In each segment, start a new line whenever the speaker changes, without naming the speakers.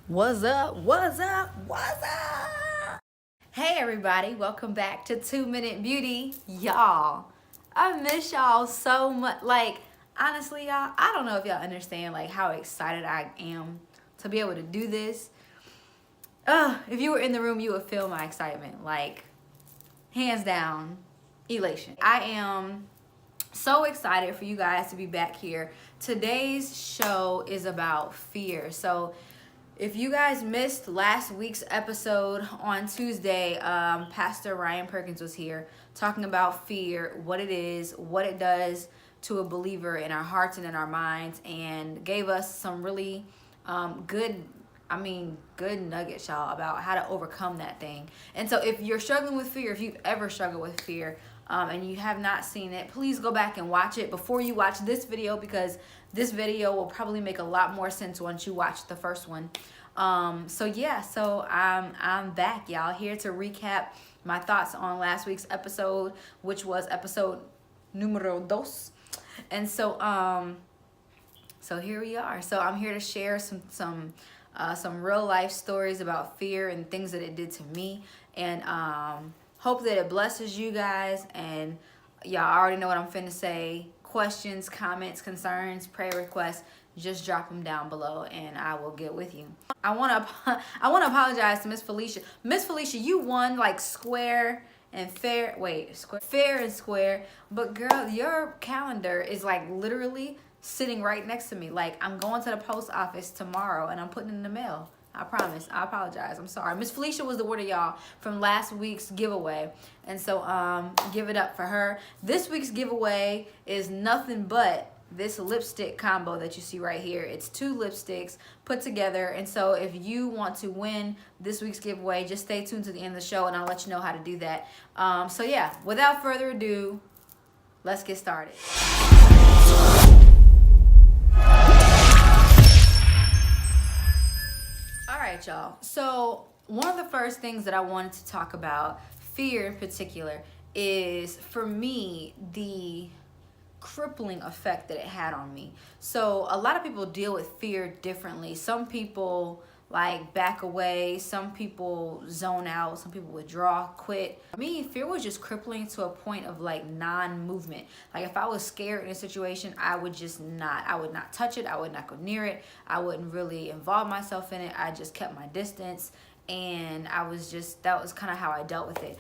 What's up? What's up? What's up? Hey everybody, welcome back to 2 Minute Beauty. Y'all, I miss y'all so much. Like, honestly, y'all, I don't know if y'all understand like how excited I am to be able to do this. If you were in the room, you would feel my excitement. Like, hands down, elation. I am so excited for you guys to be back here. Today's show is about fear. So if you guys missed last week's episode on Tuesday, Pastor Ryan Perkins was here talking about fear, what it is, what it does to a believer in our hearts and in our minds, and gave us some really good nuggets, y'all, about how to overcome that thing. And so if you're struggling with fear, if you've ever struggled with fear, and you have not seen it, please go back and watch it before you watch this video, because this video will probably make a lot more sense once you watch the first one. So I'm back, y'all, here to recap my thoughts on last week's episode, which was episode numero dos. And so here we are. So I'm here to share some real life stories about fear and things that it did to me, and hope that it blesses you guys. And y'all already know what I'm finna say. Questions, comments, concerns, prayer requests, just drop them down below and I will get with you. I want to apologize to Miss Felicia. Miss Felicia, you won like square and fair. Wait, fair and square. But girl, your calendar is like literally sitting right next to me. Like, I'm going to the post office tomorrow and I'm putting it in the mail. I promise. I apologize. I'm sorry. Miss Felicia was the winner, y'all, from last week's giveaway. And so give it up for her. This week's giveaway is nothing but this lipstick combo that you see right here. It's 2 lipsticks put together. And so if you want to win this week's giveaway, just stay tuned to the end of the show and I'll let you know how to do that. So yeah, without further ado, let's get started. All right, y'all. So one of the first things that I wanted to talk about, fear in particular, is for me the crippling effect that it had on me. So a lot of people deal with fear differently. Some people like back away, some people zone out, some people withdraw, quit. For me, fear was just crippling to a point of like non-movement. Like if I was scared in a situation, I would not touch it, I would not go near it, I wouldn't really involve myself in it. I just kept my distance, and that was kind of how I dealt with it.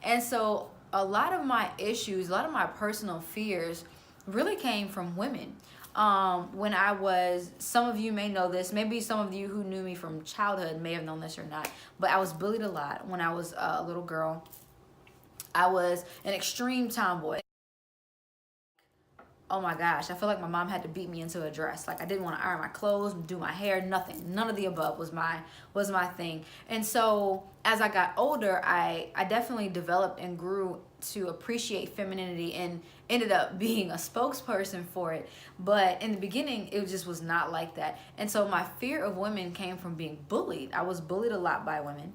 And so a lot of my issues, a lot of my personal fears really came from women. When I was, some of you may know this, maybe some of you who knew me from childhood may have known this or not, but I was bullied a lot when I was a little girl. I was an extreme tomboy. Oh my gosh, I feel like my mom had to beat me into a dress. Like I didn't want to iron my clothes, do my hair, nothing. None of the above was my thing. And so as I got older, I definitely developed and grew to appreciate femininity and ended up being a spokesperson for it. But in the beginning, it just was not like that. And so my fear of women came from being bullied. I was bullied a lot by women,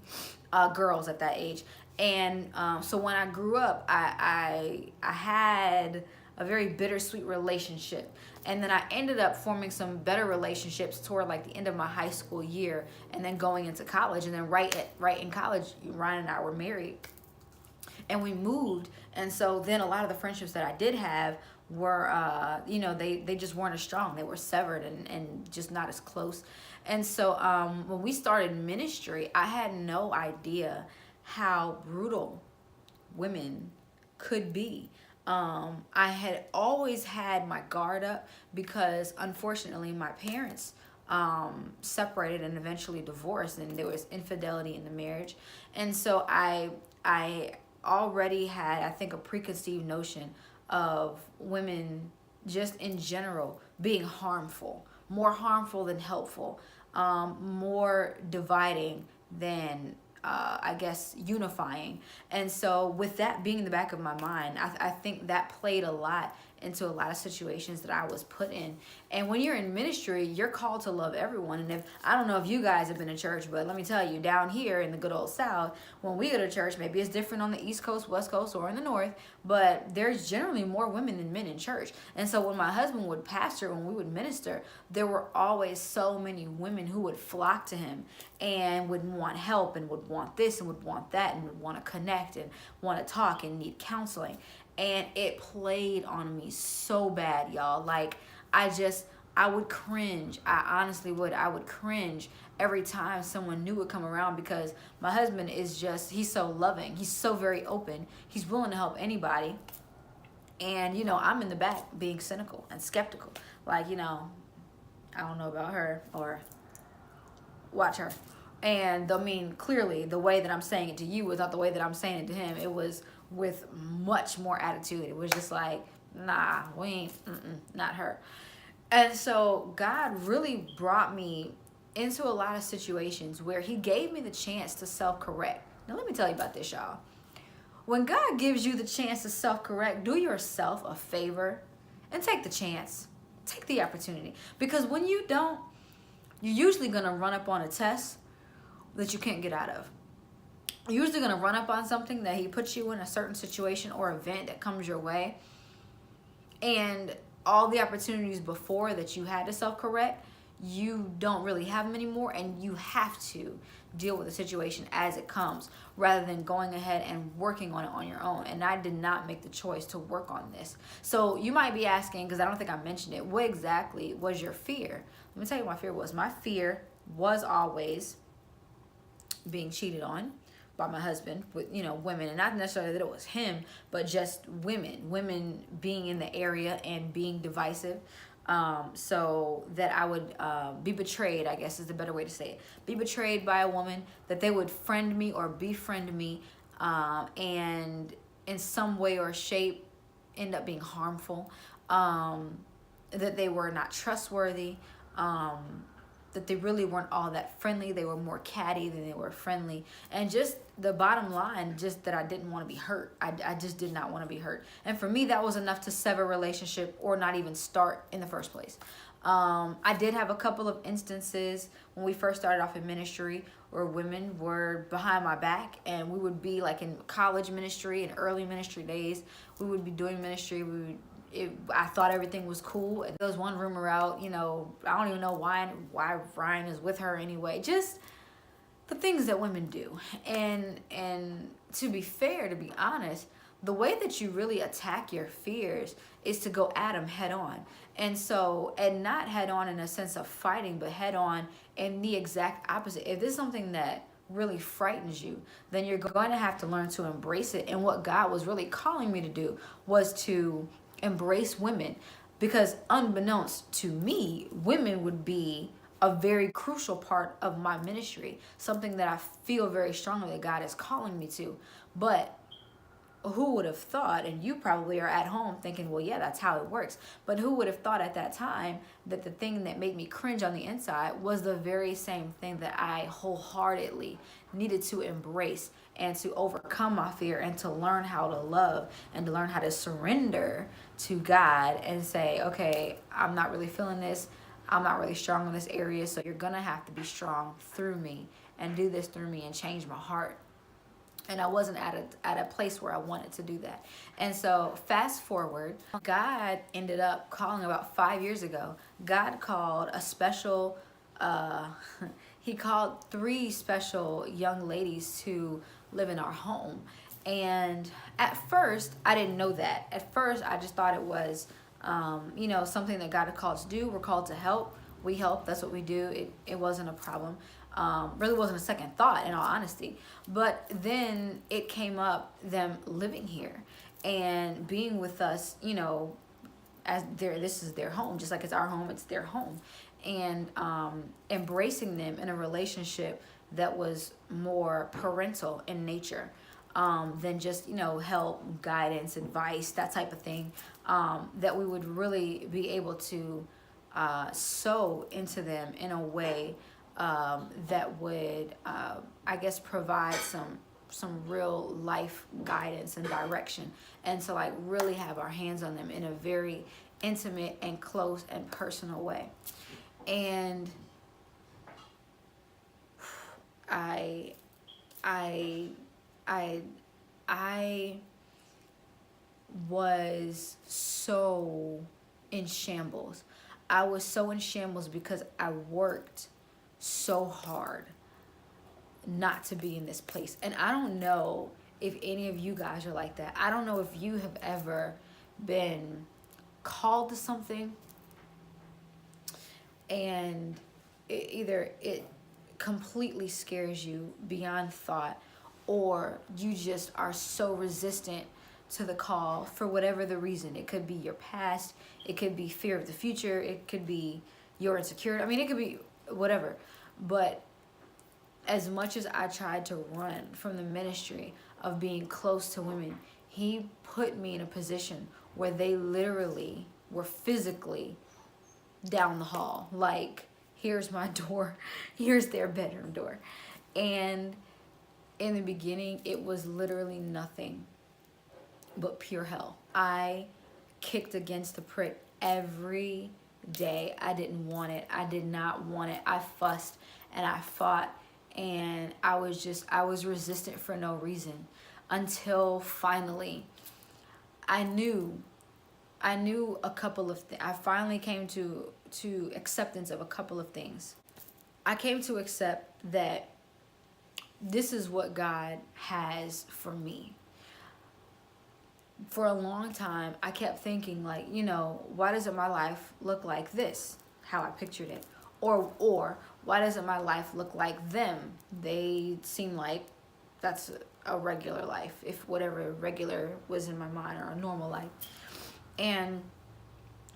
girls at that age. And so when I grew up, I had a very bittersweet relationship. And then I ended up forming some better relationships toward like the end of my high school year, and then going into college. And then right in college, Ryan and I were married and we moved. And so then a lot of the friendships that I did have were, they just weren't as strong. They were severed and just not as close. And so when we started ministry, I had no idea how brutal women could be. I had always had my guard up because unfortunately my parents separated and eventually divorced, and there was infidelity in the marriage. And so I already had, I think, a preconceived notion of women just in general being harmful, more harmful than helpful, more dividing than I guess unifying. And so with that being in the back of my mind, I think that played a lot into a lot of situations that I was put in. And when you're in ministry, you're called to love everyone. And if I don't know if you guys have been to church, but let me tell you, down here in the good old South, when we go to church, maybe it's different on the East Coast, West Coast, or in the North, but there's generally more women than men in church. And so when my husband would pastor, when we would minister, there were always so many women who would flock to him and would want help and would want this and would want that and would want to connect and want to talk and need counseling. And it played on me so bad, y'all. Like, I would cringe. I honestly would. I would cringe every time someone new would come around, because my husband is just, he's so loving. He's so very open. He's willing to help anybody. And, I'm in the back being cynical and skeptical. Like, I don't know about her, or watch her. And I mean, clearly the way that I'm saying it to you was not the way that I'm saying it to him. It was with much more attitude. It was just like, nah, we ain't, not her. And so God really brought me into a lot of situations where he gave me the chance to self-correct. Now let me tell you about this, y'all. When God gives you the chance to self-correct, do yourself a favor and take the chance. Take the opportunity. Because when you don't, you're usually going to run up on a test that you can't get out of. You're usually going to run up on something that he puts you in a certain situation or event that comes your way. And all the opportunities before that you had to self-correct, you don't really have them anymore, and you have to deal with the situation as it comes rather than going ahead and working on it on your own. And I did not make the choice to work on this. So you might be asking, because I don't think I mentioned it, what exactly was your fear? Let me tell you what my fear was. My fear was always being cheated on by my husband with, women. And not necessarily that it was him, but just women being in the area and being divisive. So that I would be betrayed, I guess is the better way to say it. Be betrayed by a woman, that they would friend me or befriend me, and in some way or shape end up being harmful, that they were not trustworthy, that they really weren't all that friendly. They were more catty than they were friendly. And just the bottom line, just that I didn't want to be hurt. I just did not want to be hurt. And for me, that was enough to sever a relationship or not even start in the first place. I did have a couple of instances when we first started off in ministry where women were behind my back, and we would be like in college ministry and early ministry days. We would be doing ministry. I thought everything was cool. And there was one rumor out, I don't even know why Ryan is with her anyway. Just the things that women do. And to be fair, to be honest, the way that you really attack your fears is to go at them head on. And not head on in a sense of fighting, but head on in the exact opposite. If there's something that really frightens you, then you're going to have to learn to embrace it. And what God was really calling me to do was to embrace women, because unbeknownst to me, women would be a very crucial part of my ministry, something that I feel very strongly that God is calling me to. But who would have thought, and you probably are at home thinking, well, yeah, that's how it works. But who would have thought at that time that the thing that made me cringe on the inside was the very same thing that I wholeheartedly needed to embrace and to overcome my fear and to learn how to love and to learn how to surrender to God and say, okay, I'm not really feeling this. I'm not really strong in this area. So you're going to have to be strong through me and do this through me and change my heart. And I wasn't at a place where I wanted to do that. And so fast forward, God ended up calling about 5 years ago. God called a special, he called 3 special young ladies to live in our home. And at first, I didn't know that. At first, I just thought it was, something that God had called us to do. We're called to help. We help. That's what we do. It wasn't a problem. Really wasn't a second thought, in all honesty. But then it came up, them living here and being with us, as this is their home, just like it's our home, it's their home. And embracing them in a relationship that was more parental in nature, than just, help, guidance, advice, that type of thing, that we would really be able to sow into them in a way that would, provide some some real life guidance and direction, and to like really have our hands on them in a very intimate and close and personal way. And I I I I was so in shambles. I was so in shambles because I worked so hard not to be in this place. And I don't know if any of you guys are like that. I don't know if you have ever been called to something and either it completely scares you beyond thought, or you just are so resistant to the call for whatever the reason. It could be your past, it could be fear of the future, it could be your insecurity. I mean, it could be whatever. But as much as I tried to run from the ministry of being close to women, he put me in a position where they literally were physically down the hall. Like, here's my door, here's their bedroom door. And in the beginning, it was literally nothing but pure hell. I kicked against the prick every day. I didn't want it. I did not want it. I fussed and I fought, and I was resistant for no reason, until finally I knew a couple of things. I finally came to acceptance of a couple of things. I came to accept that this is what God has for me. For a long time, I kept thinking, like, why doesn't my life look like this? How I pictured it. Or why doesn't my life look like them? They seem like that's a regular life, if whatever regular was in my mind, or a normal life. And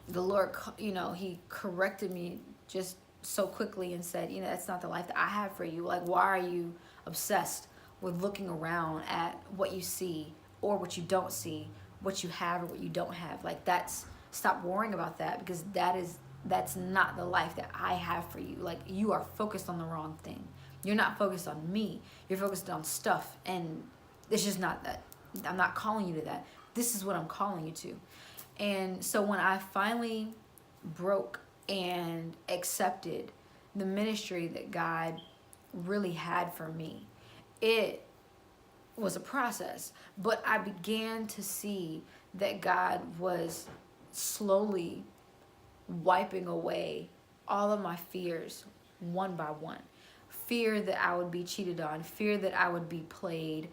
the Lord, he corrected me just so quickly and said, that's not the life that I have for you. Like, why are you obsessed with looking around at what you see or what you don't see, what you have or what you don't have? Like, stop worrying about that, because that's not the life that I have for you. Like, you are focused on the wrong thing. You're not focused on me. You're focused on stuff, and it's just not that. I'm not calling you to that. This is what I'm calling you to. And so when I finally broke and accepted the ministry that God really had for me, it was a process. But I began to see that God was slowly wiping away all of my fears one by one. Fear that I would be cheated on, fear that I would be played,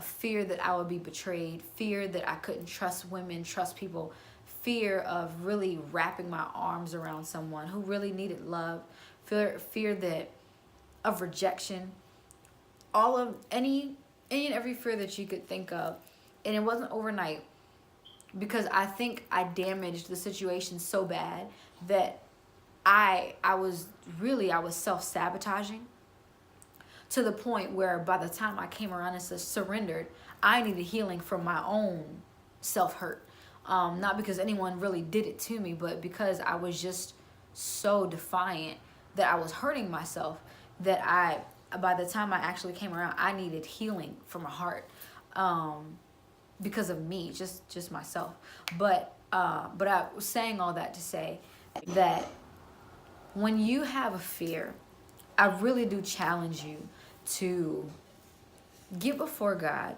fear that I would be betrayed, fear that I couldn't trust women, trust people, fear of really wrapping my arms around someone who really needed love, fear of rejection, all of any and every fear that you could think of. And it wasn't overnight, because I think I damaged the situation so bad that I was self-sabotaging, to the point where by the time I came around and surrendered, I needed healing from my own self-hurt. Not because anyone really did it to me, but because I was just so defiant that I was hurting myself, that by the time I actually came around, I needed healing from my heart, because of me, just myself. But I was saying all that to say that when you have a fear, I really do challenge you to get before God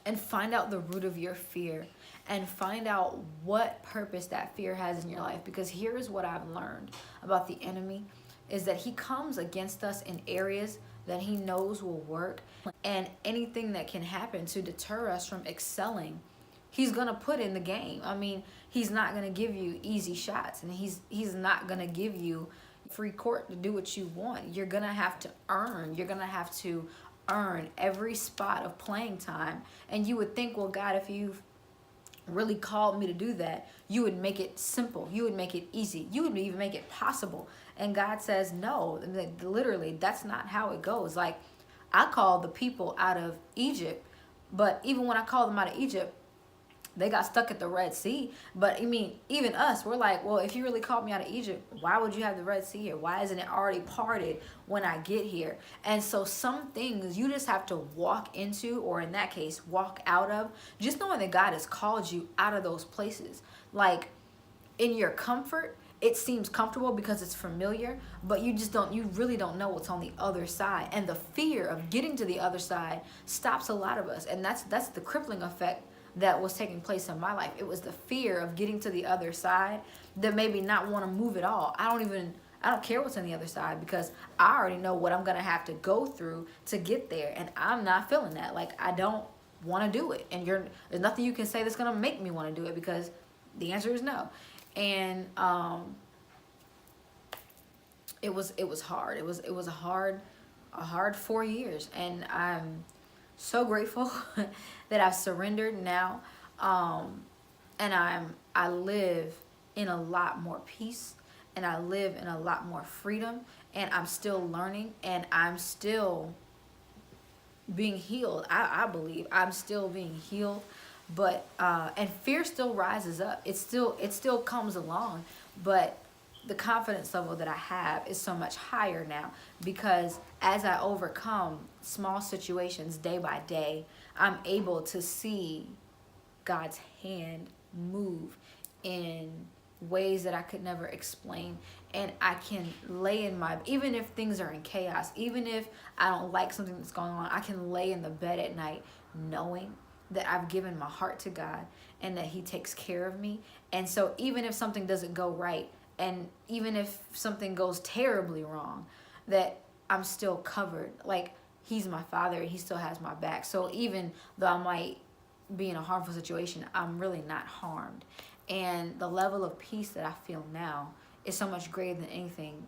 and find out the root of your fear, and find out what purpose that fear has in your life. Because here's what I've learned about the enemy, is that he comes against us in areas that he knows will work, and anything that can happen to deter us from excelling, he's gonna put in the game. I mean, he's not gonna give you easy shots, and he's not gonna give you free court to do what you want. You're gonna have to earn. You're gonna have to earn every spot of playing time. And you would think, well, God, if you've really called me to do that, you would make it simple. You would make it easy. You would even make it possible. And God says, no, literally, that's not how it goes. Like, I called the people out of Egypt, but even when I called them out of Egypt, They got stuck at the Red Sea. But I mean, even us, we're like, well, if you really called me out of Egypt, why would you have the Red Sea here? Why isn't it already parted when I get here? And so some things you just have to walk into, or in that case, walk out of, just knowing that God has called you out of those places. Like, in your comfort, it seems comfortable because it's familiar, but you really don't know what's on the other side. And the fear of getting to the other side stops a lot of us. And that's the crippling effect that was taking place in my life. It was the fear of getting to the other side that made me not want to move at all. I don't care what's on the other side, because I already know what I'm going to have to go through to get there. And I'm not feeling that. Like, I don't want to do it. And there's nothing you can say that's going to make me want to do it, because the answer is no. And it was hard. It was a hard 4 years, and I'm so grateful that I've surrendered now. And I live in a lot more peace, and I live in a lot more freedom, and I'm still learning, and I'm still being healed. I believe I'm still being healed, but and fear still rises up. It still comes along, but the confidence level that I have is so much higher now, because as I overcome small situations day by day, I'm able to see God's hand move in ways that I could never explain. And I can lay in even if things are in chaos, even if I don't like something that's going on, I can lay in the bed at night knowing that I've given my heart to God and that He takes care of me. And so even if something doesn't go right, and even if something goes terribly wrong, that I'm still covered. Like, He's my Father, and He still has my back. So even though I might be in a harmful situation, I'm really not harmed. And the level of peace that I feel now is so much greater than anything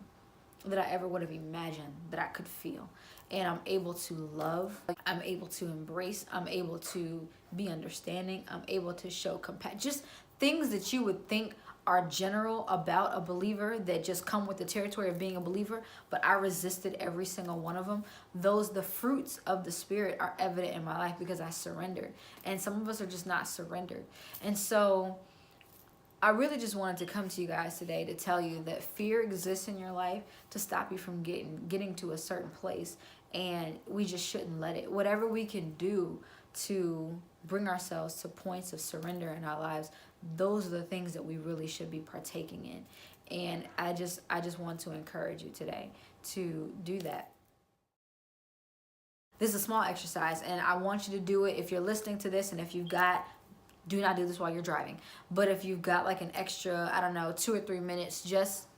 that I ever would have imagined that I could feel. And I'm able to love, I'm able to embrace, I'm able to be understanding, I'm able to show compassion. Just things that you would think are general about a believer that just come with the territory of being a believer, but I resisted every single one of them. The fruits of the Spirit are evident in my life because I surrendered. And some of us are just not surrendered. And so I really just wanted to come to you guys today to tell you that fear exists in your life to stop you from getting to a certain place, and we just shouldn't let it. Whatever we can do to bring ourselves to points of surrender in our lives, those are the things that we really should be partaking in. And I just want to encourage you today to do that. This is a small exercise, and I want you to do it if you're listening to this, and if you've got, do not do this while you're driving, but if you've got like an extra, I don't know, 2 or 3 minutes, just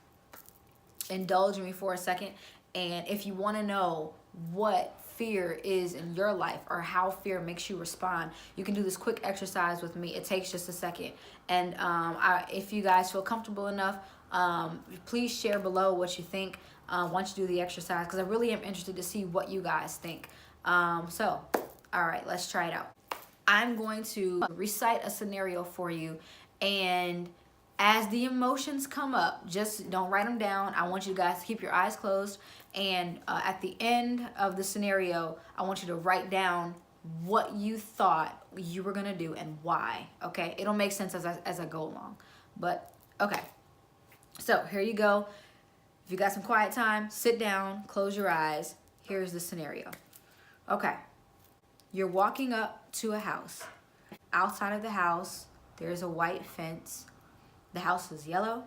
indulge me for a second. And if you want to know what fear is in your life or how fear makes you respond, you can do this quick exercise with me. It takes just a second. And if you guys feel comfortable enough, please share below what you think once you do the exercise, because I really am interested to see what you guys think. So, all right, let's try it out. I'm going to recite a scenario for you, and as the emotions come up, just don't write them down. I want you guys to keep your eyes closed, and at the end of the scenario, I want you to write down what you thought you were gonna do and why. Okay, it'll make sense as I go along, but okay. So here you go. If you got some quiet time, sit down, close your eyes. Here's the scenario. Okay, you're walking up to a house. Outside of the house, there's a white fence. The house is yellow.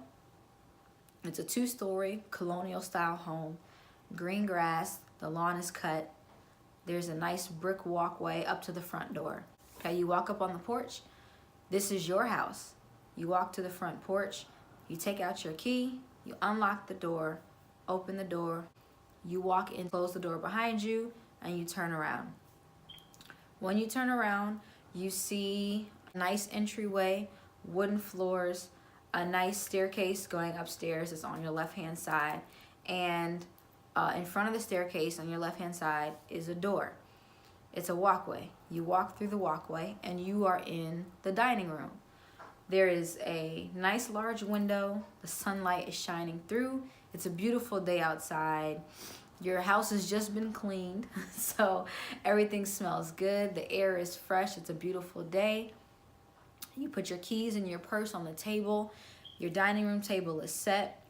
It's a 2-story colonial style home. Green grass, the lawn is cut. There's a nice brick walkway up to the front door. Okay, you walk up on the porch. This is your house. You walk to the front porch. You take out your key. You unlock the door, open the door. You walk in, close the door behind you, and you turn around. When you turn around, you see a nice entryway, wooden floors, a nice staircase going upstairs is on your left-hand side, and in front of the staircase on your left-hand side is a door. It's a walkway. You walk through the walkway, and you are in the dining room. There is a nice large window. The sunlight is shining through. It's a beautiful day outside. Your house has just been cleaned, so everything smells good. The air is fresh. It's a beautiful day. You put your keys and your purse on the table. Your dining room table is set.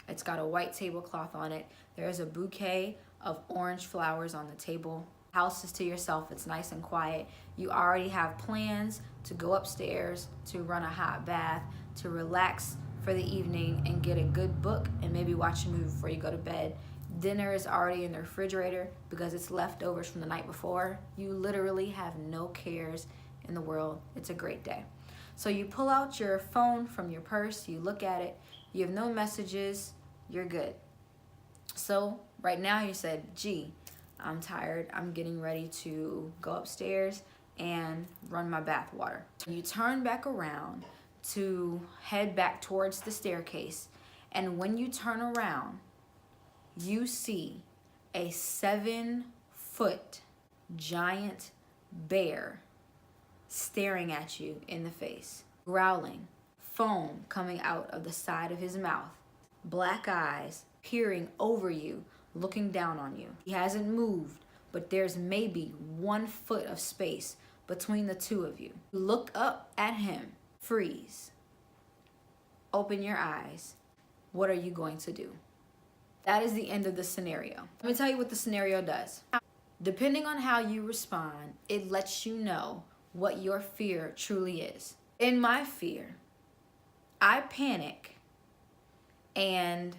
It's got a white tablecloth on it. There's a bouquet of orange flowers on the table. House is to yourself. It's nice and quiet. You already have plans to go upstairs, to run a hot bath, to relax for the evening and get a good book and maybe watch a movie before you go to bed. Dinner is already in the refrigerator because it's leftovers from the night before. You literally have no cares in the world. It's a great day. So you pull out your phone from your purse, you look at it, you have no messages, you're good. So right now you said, gee, I'm tired, I'm getting ready to go upstairs and run my bath water. You turn back around to head back towards the staircase, and when you turn around, you see a 7-foot giant bear staring at you in the face, growling, foam coming out of the side of his mouth, black eyes peering over you, looking down on you. He hasn't moved, but there's maybe 1 foot of space between the two of you. Look up at him, freeze, open your eyes. What are you going to do? That is the end of the scenario. Let me tell you what the scenario does. Depending on how you respond, it lets you know what your fear truly is. In my fear, I panic and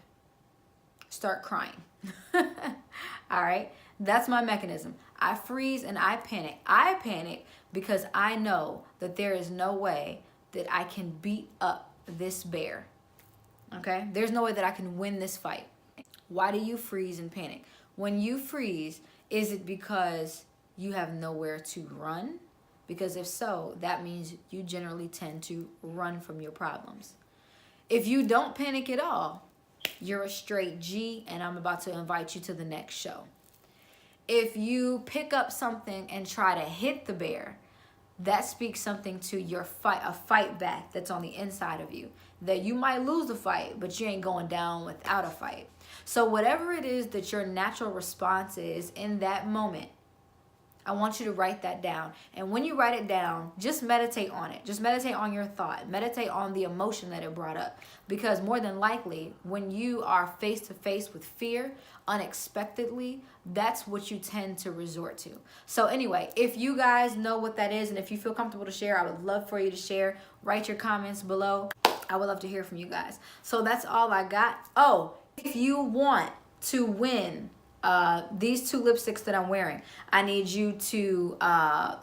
start crying. All right, that's my mechanism. I freeze and I panic. I panic because I know that there is no way that I can beat up this bear. Okay, there's no way that I can win this fight. Why do you freeze and panic? When you freeze, is it because you have nowhere to run? Because if so, that means you generally tend to run from your problems. If you don't panic at all, you're a straight G, and I'm about to invite you to the next show. If you pick up something and try to hit the bear, that speaks something to your fight back that's on the inside of you. That you might lose the fight, but you ain't going down without a fight. So whatever it is that your natural response is in that moment, I want you to write that down. And when you write it down, just meditate on it. Just meditate on your thought. Meditate on the emotion that it brought up. Because more than likely, when you are face to face with fear, unexpectedly, that's what you tend to resort to. So anyway, if you guys know what that is and if you feel comfortable to share, I would love for you to share. Write your comments below. I would love to hear from you guys. So that's all I got. Oh, if you want to win these 2 lipsticks that I'm wearing, I need you to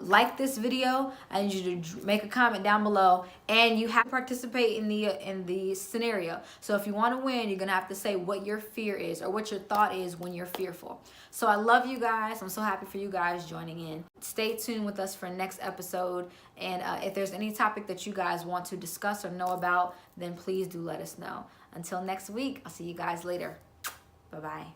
like this video. I need you to make a comment down below, and you have to participate in the scenario. So if you want to win, you're gonna have to say what your fear is or what your thought is when you're fearful. So I love you guys. I'm so happy for you guys joining in. Stay tuned with us for next episode, and if there's any topic that you guys want to discuss or know about, then please do let us know. Until next week, I'll see you guys later. Bye-bye.